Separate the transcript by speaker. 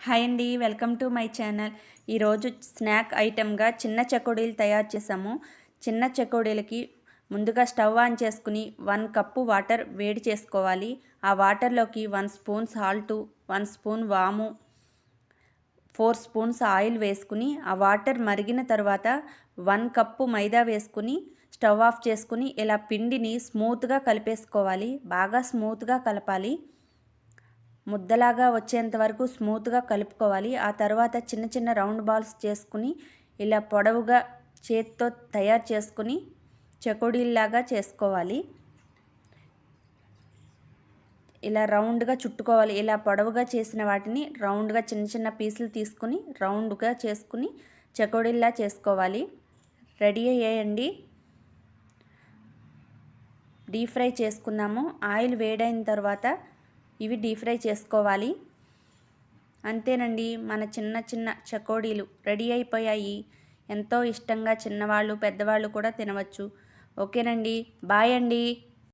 Speaker 1: Hi అండి, welcome to my channel. ఈరోజు snack ఐటెంగా చిన్న చెకోడీలు తయారు చేసాము. చిన్న చెకోడీలకి ముందుగా స్టవ్ ఆన్ చేసుకుని 1 కప్పు వాటర్ వేడి చేసుకోవాలి. ఆ వాటర్లోకి 1 స్పూన్ సాల్టు, 1 స్పూన్ వాము, 4 స్పూన్స్ ఆయిల్ వేసుకుని ఆ వాటర్ మరిగిన తర్వాత 1 కప్పు మైదా వేసుకుని స్టవ్ ఆఫ్ చేసుకుని ఇలా పిండిని స్మూత్గా కలిపేసుకోవాలి. బాగా స్మూత్గా కలపాలి. ముద్దలాగా వచ్చేంత వరకు స్మూత్గా కలుపుకోవాలి. ఆ తర్వాత చిన్న చిన్న రౌండ్ బాల్స్ చేసుకుని ఇలా పొడవుగా చేత్తో తయారు చేసుకుని చెకోడీల్లాగా చేసుకోవాలి. ఇలా రౌండ్గా చుట్టుకోవాలి. ఇలా పొడవుగా చేసిన వాటిని రౌండ్గా చిన్న చిన్న పీసులు తీసుకుని రౌండ్గా చేసుకుని చెకోడీల్లా చేసుకోవాలి. రెడీ అయ్యాయండి. డీప్ ఫ్రై చేసుకుందాము. ఆయిల్ వేడైన తర్వాత ఇవి డీప్ ఫ్రై చేసుకోవాలి. అంతేనండి, మన చిన్న చిన్న చెకోడీలు రెడీ అయిపోయాయి. ఎంతో ఇష్టంగా చిన్నవాళ్ళు పెద్దవాళ్ళు కూడా తినవచ్చు. ఓకేనండి, బాయ్ అండి.